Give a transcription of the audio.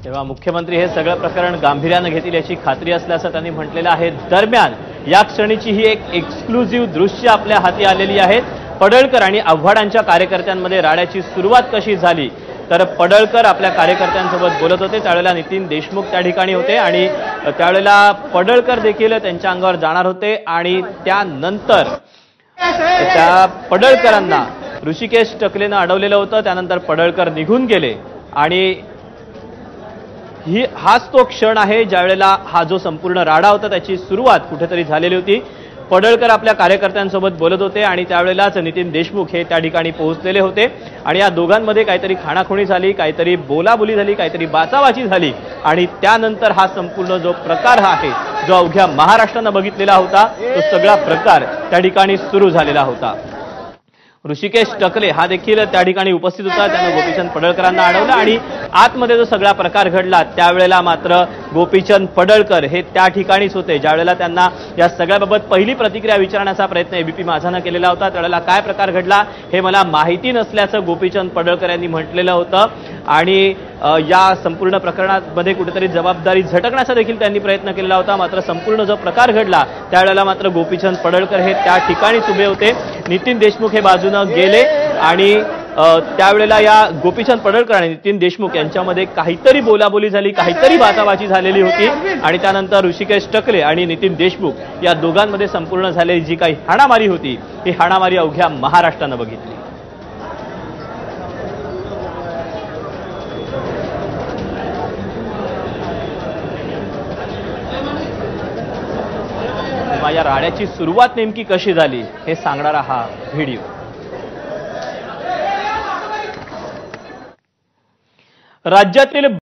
तेव्हा मुख्यमंत्री हे सगळं प्रकरण गांभीर्याने घेतील याची खात्री असल्याचं त्यांनी म्हटलेलं आहे। दरम्यान या क्षणीची ही एक एक्सक्लुझिव्ह दृश्य आपल्या हाती आलेली आहेत। पडळकर आणि आव्हाडांच्या कार्यकर्त्यांमध्ये राड्याची सुरुवात कशी झाली तर पडळकर आपल्या कार्यकर्त्यांसोबत बोलत होते, त्यावेळेला नितीन देशमुख त्या ठिकाणी होते आणि त्यावेळेला पडळकर देखील त्यांच्या अंगावर जाणार होते आणि त्यानंतर त्या पडळकरांना ऋषिकेश टकलेनं अडवलेलं होतं। त्यानंतर पडळकर निघून गेले आणि हाच तो क्षण आहे ज्यावेळेला हा जो संपूर्ण राडा होता त्याची सुरुवात कुठेतरी झालेली होती। पडळकर आपल्या कार्यकर्त्यांसोबत बोलत होते आणि त्यावेळेलाच नितीन देशमुख हे त्या ठिकाणी पोहोचलेले होते आणि या दोघांमध्ये काहीतरी खाणाखुणी झाली, काहीतरी बोलाबोली झाली, काहीतरी बाचाबाची झाली आणि त्यानंतर हा संपूर्ण जो प्रकार आहे जो अवघ्या महाराष्ट्रानं बघितलेला होता तो सगळा प्रकार त्या ठिकाणी सुरू झालेला होता। ऋषिकेश टकले हा देखील त्या ठिकाणी उपस्थित होता, त्याने गोपीचंद पडळकरांना अडवलं आणि आतमध्ये जो सगळा प्रकार घडला त्यावेळेला मात्र गोपीचंद पडळकर हे त्या ठिकाणीच होते। ज्यावेळेला त्यांना या सगळ्याबाबत पहिली प्रतिक्रिया विचारण्याचा प्रयत्न एबीपी माझानं केलेला होता त्यावेळेला काय प्रकार घडला हे मला माहिती नसल्याचं गोपीचंद पडळकर यांनी म्हटलेलं होतं आणि या संपूर्ण प्रकरणामध्ये कुठेतरी जबाबदारी झटकण्याचा देखील त्यांनी प्रयत्न केलेला होता। मात्र संपूर्ण जो प्रकार घडला त्यावेळेला मात्र गोपीचंद पडळकर हे त्या ठिकाणीच उभे होते, नितीन देशमुख हे बाजूनं गेले आणि त्यावेळेला या गोपीचंद पडळकर आणि नितीन देशमुख यांच्यामध्ये काहीतरी बोलाबोली झाली, काहीतरी बाचाबाची झालेली होती आणि त्यानंतर ऋषिकेश टकले आणि नितीन देशमुख या दोघांमध्ये संपूर्ण झालेली जी काही हाणामारी होती ही हाणामारी अवघ्या महाराष्ट्रानं बघितली। या राड्याची सुरुवात नेमकी कशी झाली हे सांगणारा हा व्हिडिओ। राज्यातील